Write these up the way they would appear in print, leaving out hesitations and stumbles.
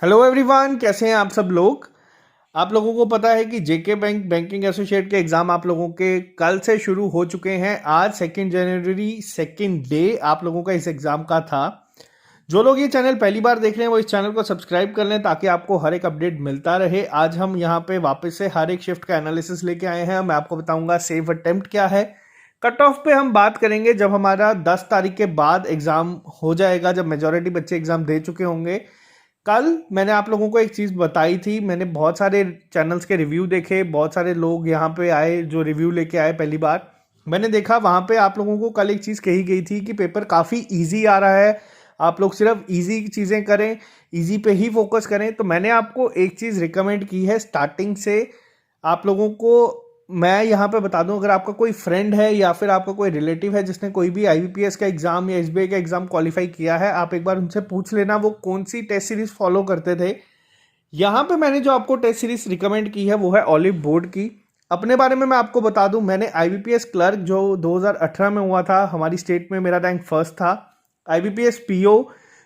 Hello everyone, कैसे हैं आप सब लोग। आप लोगों को पता है कि जेके बैंक बैंकिंग एसोसिएट के एग्ज़ाम आप लोगों के कल से शुरू हो चुके हैं। आज 2 जनवरी सेकेंड डे आप लोगों का इस एग्ज़ाम का था। जो लोग ये चैनल पहली बार देख रहे हैं वो इस चैनल को सब्सक्राइब कर लें ताकि आपको हर एक अपडेट मिलता रहे। आज हम यहाँ पे वापस से हर एक शिफ्ट का एनालिसिस लेके आए हैं। मैं आपको बताऊंगा सेफ अटेम्प्ट क्या है। कट ऑफ पे हम बात करेंगे जब हमारा 10 तारीख के बाद एग्ज़ाम हो जाएगा, जब मेजॉरिटी बच्चे एग्ज़ाम दे चुके होंगे। कल मैंने आप लोगों को एक चीज़ बताई थी, मैंने बहुत सारे चैनल्स के रिव्यू देखे, बहुत सारे लोग यहाँ पे आए जो रिव्यू लेके आए पहली बार। मैंने देखा वहाँ पे आप लोगों को कल एक चीज़ कही गई थी कि पेपर काफ़ी इजी आ रहा है, आप लोग सिर्फ इजी चीज़ें करें, इजी पे ही फोकस करें। तो मैंने आपको एक चीज़ रिकमेंड की है स्टार्टिंग से। आप लोगों को मैं यहाँ पे बता दूं, अगर आपका कोई फ्रेंड है या फिर आपका कोई रिलेटिव है जिसने कोई भी आईबीपीएस का एग्ज़ाम या एसबीआई का एग्ज़ाम क्वालिफाई किया है, आप एक बार उनसे पूछ लेना वो कौन सी टेस्ट सीरीज फॉलो करते थे। यहाँ पे मैंने जो आपको टेस्ट सीरीज रिकमेंड की है वो है ऑलिव बोर्ड की। अपने बारे में मैं आपको बता दूं, मैंने आईबीपीएस क्लर्क जो 2018 में हुआ था हमारी स्टेट में, मेरा रैंक फर्स्ट था। आईबीपीएस पीओ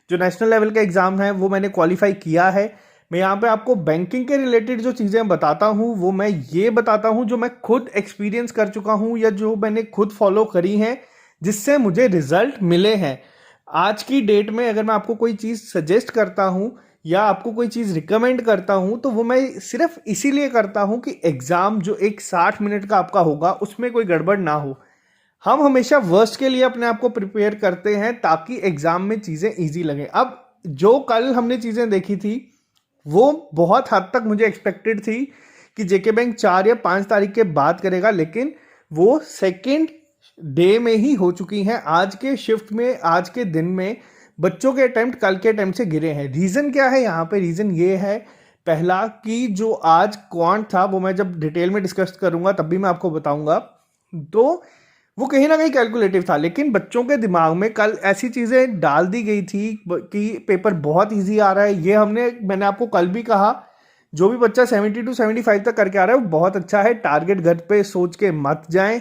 जो नेशनल लेवल का एग्ज़ाम है वो मैंने क्वालिफाई किया है। मैं यहाँ पे आपको बैंकिंग के रिलेटेड जो चीज़ें बताता हूँ वो मैं ये बताता हूँ जो मैं खुद एक्सपीरियंस कर चुका हूँ या जो मैंने खुद फॉलो करी हैं, जिससे मुझे रिजल्ट मिले हैं। आज की डेट में अगर मैं आपको कोई चीज़ सजेस्ट करता हूँ या आपको कोई चीज़ रिकमेंड करता हूँ तो वो मैं सिर्फ इसीलिए करता हूँ कि एग्ज़ाम जो एक 60 मिनट का आपका होगा उसमें कोई गड़बड़ ना हो। हम हमेशा वर्स्ट के लिए अपने आप को प्रिपेयर करते हैं ताकि एग्ज़ाम में चीज़ें ईजी लगें। अब जो कल हमने चीज़ें देखी थी वो बहुत हद तक मुझे एक्सपेक्टेड थी कि जेके बैंक 4 या 5 तारीख के बाद करेगा, लेकिन वो सेकेंड डे में ही हो चुकी हैं। आज के शिफ्ट में, आज के दिन में बच्चों के अटेम्प्ट कल के अटेम्प्ट से गिरे हैं। रीज़न क्या है यहाँ पे? रीज़न ये है पहला कि जो आज क्वांट था वो मैं जब डिटेल में डिस्कस करूंगा तब भी मैं आपको बताऊंगा, तो वो कहीं ना कहीं कैलकुलेटिव था। लेकिन बच्चों के दिमाग में कल ऐसी चीज़ें डाल दी गई थी कि पेपर बहुत इजी आ रहा है। ये मैंने आपको कल भी कहा, जो भी बच्चा 70 to 75 तक करके आ रहा है वो बहुत अच्छा है। टारगेट घर पे सोच के मत जाएं,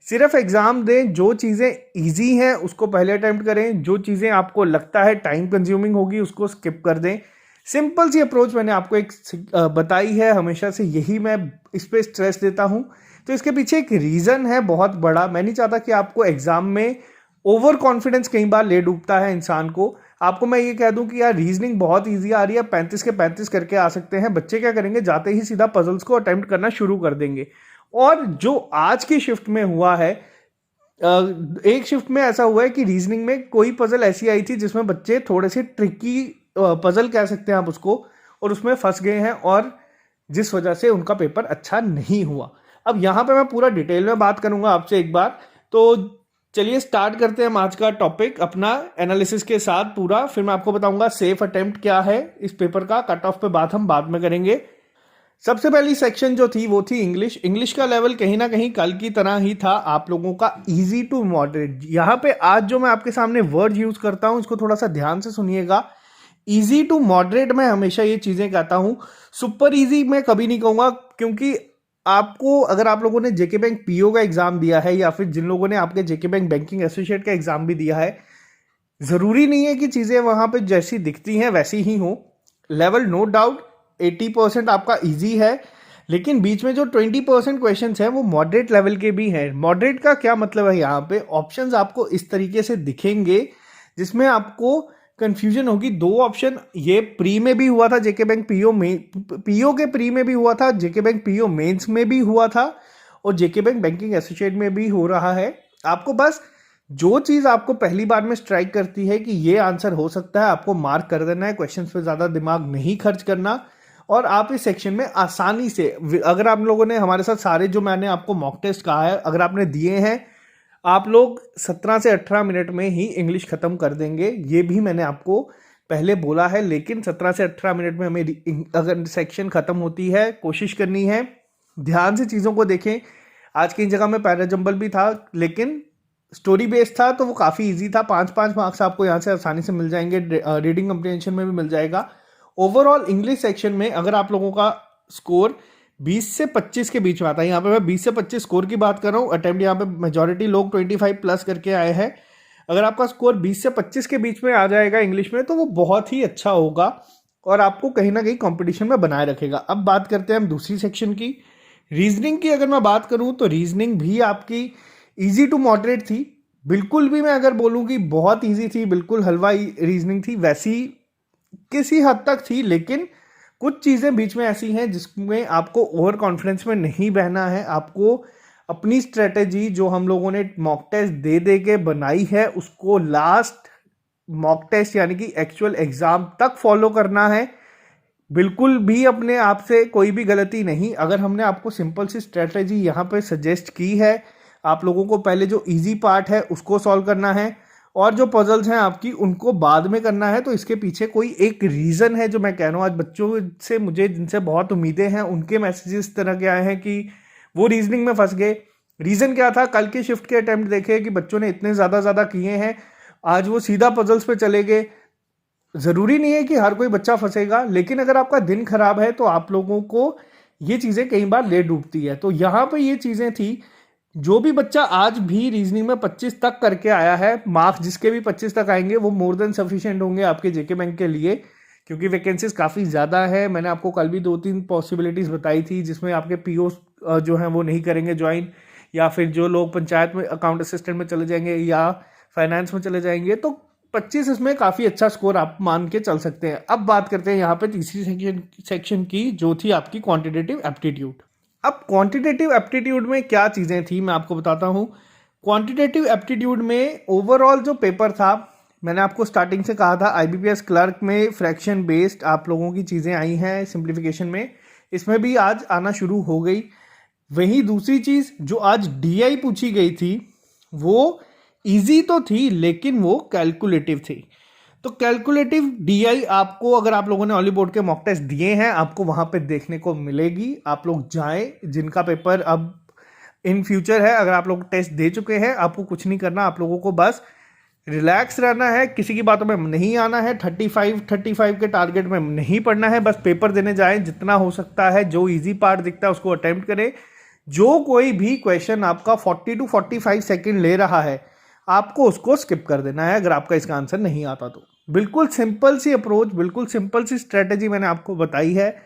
सिर्फ एग्जाम दें। जो चीज़ें इजी हैं उसको पहले अटेम्प्ट करें, जो चीज़ें आपको लगता है टाइम कंज्यूमिंग होगी उसको स्किप कर दें। सिंपल सी अप्रोच मैंने आपको एक बताई है, हमेशा से यही मैं इस पर स्ट्रेस देता हूँ। तो इसके पीछे एक रीज़न है बहुत बड़ा। मैं नहीं चाहता कि आपको एग्जाम में ओवर कॉन्फिडेंस कई बार ले डूबता है इंसान को। आपको मैं ये कह दूं कि यार रीजनिंग बहुत इजी आ रही है, 35 के 35 करके आ सकते हैं। बच्चे क्या करेंगे, जाते ही सीधा पजल्स को अटेम्प्ट करना शुरू कर देंगे। और जो आज की शिफ्ट में हुआ है, एक शिफ्ट में ऐसा हुआ है कि रीजनिंग में कोई पजल ऐसी आई थी जिसमें बच्चे थोड़े से ट्रिकी पजल कह सकते हैं आप उसको, और उसमें फंस गए हैं और जिस वजह से उनका पेपर अच्छा नहीं हुआ। अब यहाँ पे मैं पूरा डिटेल में बात करूंगा आपसे एक बार। तो चलिए स्टार्ट करते हैं हम आज का टॉपिक अपना एनालिसिस के साथ पूरा। फिर मैं आपको बताऊंगा सेफ अटेम्प्ट क्या है इस पेपर का। कट ऑफ पे बात हम बाद में करेंगे। सबसे पहली सेक्शन जो थी वो थी इंग्लिश। इंग्लिश का लेवल कहीं ना कहीं कल की तरह ही था, आप लोगों का इजी टू मॉडरेट। यहाँ पे आज जो मैं आपके सामने वर्ड यूज करता हूँ इसको थोड़ा सा ध्यान से सुनिएगा। इजी टू मॉडरेट मैं हमेशा ये चीजें कहता हूँ, सुपर इजी मैं कभी नहीं कहूंगा, क्योंकि आपको अगर आप लोगों ने जेके बैंक पीओ का एग्जाम दिया है या फिर जिन लोगों ने आपके जेके बैंक बैंकिंग एसोसिएट का एग्जाम भी दिया है, जरूरी नहीं है कि चीजें वहां पे जैसी दिखती हैं वैसी ही हो। लेवल नो डाउट 80% आपका इजी है, लेकिन बीच में जो 20% क्वेश्चन हैं वो मॉडरेट लेवल के भी हैं। मॉडरेट का क्या मतलब है? यहाँ पे ऑप्शंस आपको इस तरीके से दिखेंगे जिसमें आपको कंफ्यूजन होगी। दो ऑप्शन ये प्री में भी हुआ था, जेके बैंक पीओ में, पीओ के प्री में भी हुआ था, जेके बैंक पीओ मेंस में भी हुआ था, और जेके बैंक बैंकिंग एसोसिएट में भी हो रहा है। आपको बस जो चीज़ आपको पहली बार में स्ट्राइक करती है कि ये आंसर हो सकता है, आपको मार्क कर देना है। क्वेश्चंस पे ज़्यादा दिमाग नहीं खर्च करना, और आप इस सेक्शन में आसानी से, अगर आप लोगों ने हमारे साथ सारे जो मैंने आपको मॉक टेस्ट कहा है अगर आपने दिए हैं, आप लोग 17 से 18 मिनट में ही इंग्लिश खत्म कर देंगे। ये भी मैंने आपको पहले बोला है, लेकिन 17 से 18 मिनट में हमें अगर सेक्शन खत्म होती है, कोशिश करनी है ध्यान से चीज़ों को देखें। आज की जगह में पैराजंबल भी था लेकिन स्टोरी बेस्ड था, तो वो काफ़ी इजी था। 5-5 मार्क्स आपको यहाँ से आसानी से मिल जाएंगे, रीडिंग कम्प्रीहेंशन में भी मिल जाएगा। ओवरऑल इंग्लिश सेक्शन में अगर आप लोगों का स्कोर 20 से 25 के बीच में आता है, यहाँ पे मैं 20 से 25 स्कोर की बात कर रहा हूँ। अटेम्प्ट यहाँ पे मेजॉरिटी लोग 25 प्लस करके आए हैं। अगर आपका स्कोर 20 से 25 के बीच में आ जाएगा इंग्लिश में तो वो बहुत ही अच्छा होगा। और आपको कहीं ना कहीं कंपटीशन में बनाए रखेगा। अब बात करते हैं हम दूसरी सेक्शन की, रीजनिंग की। अगर मैं बात करूं तो रीजनिंग भी आपकी इजी टू मॉडरेट थी। बिल्कुल भी मैं अगर बोलूं कि बहुत इजी थी, बिल्कुल हलवाई रीजनिंग थी, वैसी किसी हद तक थी, लेकिन कुछ चीज़ें बीच में ऐसी हैं जिसमें आपको ओवर कॉन्फिडेंस में नहीं बहना है। आपको अपनी स्ट्रेटेजी जो हम लोगों ने मॉक टेस्ट दे दे के बनाई है उसको लास्ट मॉक टेस्ट यानी कि एक्चुअल एग्जाम तक फॉलो करना है। बिल्कुल भी अपने आप से कोई भी गलती नहीं। अगर हमने आपको सिंपल सी स्ट्रेटेजी यहाँ पे सजेस्ट की है, आप लोगों को पहले जो इजी पार्ट है उसको सॉल्व करना है और जो पजल्स हैं आपकी उनको बाद में करना है, तो इसके पीछे कोई एक रीज़न है जो मैं कह रहा हूँ। आज बच्चों से मुझे जिनसे बहुत उम्मीदें हैं उनके मैसेजेस तरह के आए हैं कि वो रीजनिंग में फंस गए। रीज़न क्या था? कल के शिफ्ट के अटेम्प्ट देखे कि बच्चों ने इतने ज़्यादा किए हैं, आज वो सीधा पजल्स पे चले गए। ज़रूरी नहीं है कि हर कोई बच्चा फंसेगा, लेकिन अगर आपका दिन खराब है तो आप लोगों को ये चीज़ें कई बार ले डूबती है। तो यहाँ पे ये चीज़ें थी। जो भी बच्चा आज भी रीजनिंग में 25 तक करके आया है, मार्क्स जिसके भी 25 तक आएंगे वो मोर देन सफिशिएंट होंगे आपके जेके बैंक के लिए, क्योंकि वैकेंसीज काफ़ी ज़्यादा है। मैंने आपको कल भी 2-3 पॉसिबिलिटीज़ बताई थी जिसमें आपके पीओ जो हैं वो नहीं करेंगे ज्वाइन, या फिर जो लोग पंचायत में अकाउंट असिस्टेंट में चले जाएंगे या फाइनेंस में चले जाएंगे, तो 25 इसमें काफ़ी अच्छा स्कोर आप मान के चल सकते हैं। अब बात करते हैं यहाँ पे तीसरी सेक्शन की, जो थी आपकी क्वांटिटेटिव एप्टीट्यूड। अब क्वांटिटेटिव एप्टीट्यूड में क्या चीज़ें थी मैं आपको बताता हूँ। क्वांटिटेटिव एप्टीट्यूड में ओवरऑल जो पेपर था, मैंने आपको स्टार्टिंग से कहा था आईबीपीएस क्लर्क में फ्रैक्शन बेस्ड आप लोगों की चीज़ें आई हैं सिंप्लीफिकेशन में, इसमें भी आज आना शुरू हो गई। वहीं दूसरी चीज़ जो आज डीआई पूछी गई थी वो इजी तो थी लेकिन वो कैलकुलेटिव थी। तो कैलकुलेटिव डीआई आपको, अगर आप लोगों ने ऑली बोर्ड के मॉक टेस्ट दिए हैं, आपको वहां पे देखने को मिलेगी। आप लोग जाएं, जिनका पेपर अब इन फ्यूचर है, अगर आप लोग टेस्ट दे चुके हैं आपको कुछ नहीं करना, आप लोगों को बस रिलैक्स रहना है, किसी की बातों में नहीं आना है, 35 के टारगेट में नहीं पढ़ना है, बस पेपर देने जाएं। जितना हो सकता है जो इजी पार्ट दिखता है उसको अटेम्प्ट करें। जो कोई भी क्वेश्चन आपका 40 to 45 सेकेंड ले रहा है आपको उसको स्किप कर देना है अगर आपका इसका आंसर नहीं आता तो। बिल्कुल सिंपल सी अप्रोच, बिल्कुल सिंपल सी स्ट्रेटेजी मैंने आपको बताई है।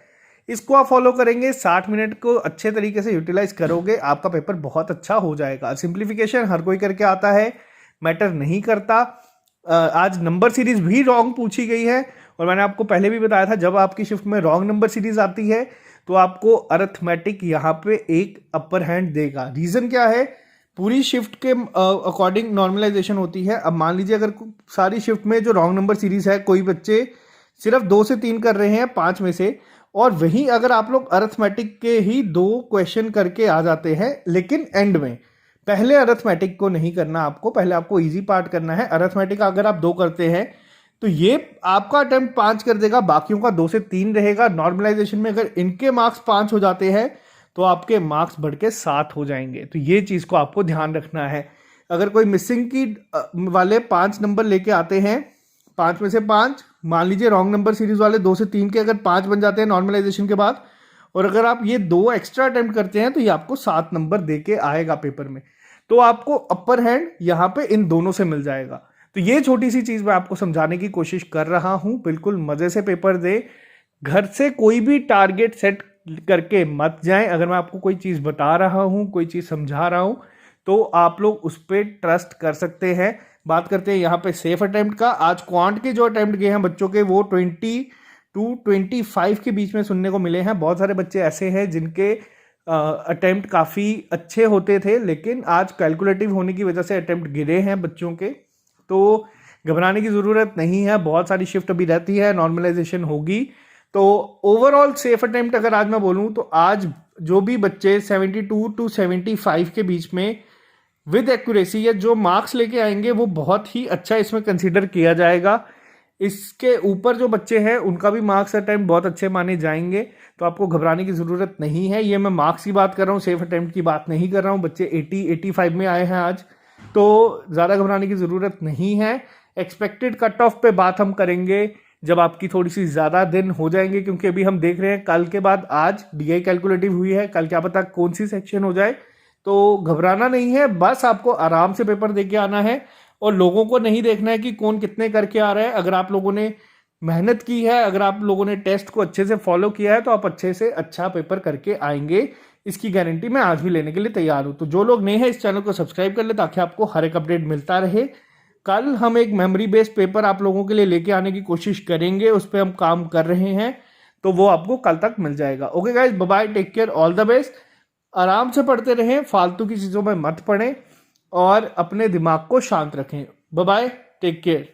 इसको आप फॉलो करेंगे, 60 मिनट को अच्छे तरीके से यूटिलाइज करोगे, आपका पेपर बहुत अच्छा हो जाएगा। सिंप्लीफिकेशन हर कोई करके आता है, मैटर नहीं करता। आज नंबर सीरीज भी रॉन्ग पूछी गई है और मैंने आपको पहले भी बताया था जब आपकी शिफ्ट में रॉन्ग नंबर सीरीज आती है तो आपको अरिथमेटिक यहाँ पे एक अपर हैंड देगा। रीजन क्या है? पूरी शिफ्ट के अकॉर्डिंग नॉर्मलाइजेशन होती है। अब मान लीजिए अगर सारी शिफ्ट में जो रॉन्ग नंबर सीरीज है, कोई बच्चे सिर्फ 2 से 3 कर रहे हैं 5 में से, और वहीं अगर आप लोग अरिथमेटिक के ही 2 क्वेश्चन करके आ जाते हैं, लेकिन एंड में पहले अरिथमेटिक को नहीं करना आपको, पहले आपको इजी पार्ट करना है। अरिथमेटिक अगर आप 2 करते हैं तो ये आपका अटेम्प्ट 5 कर देगा, बाकियों का 2 से 3 रहेगा। नॉर्मलाइजेशन में अगर इनके मार्क्स 5 हो जाते हैं तो आपके मार्क्स बढ़ के 7 हो जाएंगे। तो ये चीज़ को आपको ध्यान रखना है। अगर कोई मिसिंग की वाले 5 नंबर लेके आते हैं, 5 में से 5, मान लीजिए रॉन्ग नंबर सीरीज वाले 2 से 3 के अगर 5 बन जाते हैं नॉर्मलाइजेशन के बाद, और अगर आप ये 2 एक्स्ट्रा अटेम्प्ट करते हैं तो ये आपको 7 नंबर दे के आएगा पेपर में। तो आपको अपर हैंड यहाँ पे इन दोनों से मिल जाएगा। तो ये छोटी सी चीज़ मैं आपको समझाने की कोशिश कर रहा हूँ। बिल्कुल मज़े से पेपर दे, घर से कोई भी टारगेट सेट करके मत जाएं। अगर मैं आपको कोई चीज़ बता रहा हूँ, कोई चीज़ समझा रहा हूँ, तो आप लोग उस पर ट्रस्ट कर सकते हैं। बात करते हैं यहाँ पे सेफ अटेम्प्ट का। आज क्वांट के जो अटेम्प्ट गए हैं बच्चों के, वो 20 to 25 के बीच में सुनने को मिले हैं। बहुत सारे बच्चे ऐसे हैं जिनके अटेम्प्ट काफ़ी अच्छे होते थे, लेकिन आज कैलकुलेटिव होने की वजह से अटेम्प्ट गिरे हैं बच्चों के। तो घबराने की ज़रूरत नहीं है, बहुत सारी शिफ्ट अभी रहती है, नॉर्मलाइजेशन होगी। तो ओवरऑल सेफ अटेम्प्ट अगर आज मैं बोलूं तो आज जो भी बच्चे 72 to 75 के बीच में विद एक्यूरेसी या जो मार्क्स लेके आएंगे वो बहुत ही अच्छा इसमें कंसीडर किया जाएगा। इसके ऊपर जो बच्चे हैं उनका भी मार्क्स अटेम्प्ट बहुत अच्छे माने जाएंगे, तो आपको घबराने की ज़रूरत नहीं है। ये मैं मार्क्स की बात कर रहा हूँ, सेफ अटेम्प्ट की बात नहीं कर रहा हूँ। बच्चे 80-85 में आए हैं आज, तो ज़्यादा घबराने की ज़रूरत नहीं है। एक्सपेक्टेड कट ऑफ पे बात हम करेंगे जब आपकी थोड़ी सी ज़्यादा दिन हो जाएंगे, क्योंकि अभी हम देख रहे हैं कल के बाद आज डीआई कैलकुलेटिव हुई है, कल क्या पता कौन सी सेक्शन हो जाए। तो घबराना नहीं है, बस आपको आराम से पेपर दे के आना है और लोगों को नहीं देखना है कि कौन कितने करके आ रहा है। अगर आप लोगों ने मेहनत की है, अगर आप लोगों ने टेस्ट को अच्छे से फॉलो किया है तो आप अच्छे से अच्छा पेपर करके आएंगे, इसकी गारंटी मैं आज भी लेने के लिए तैयार हूं। तो जो लोग नए हैं इस चैनल को सब्सक्राइब कर ले ताकि आपको हर एक अपडेट मिलता रहे। कल हम एक मेमोरी बेस्ड पेपर आप लोगों के लिए लेके आने की कोशिश करेंगे, उस पर हम काम कर रहे हैं, तो वो आपको कल तक मिल जाएगा। Okay guys, bye bye, take care, all the best. आराम से पढ़ते रहें, फालतू की चीज़ों में मत पढ़ें और अपने दिमाग को शांत रखें। Bye bye, take care.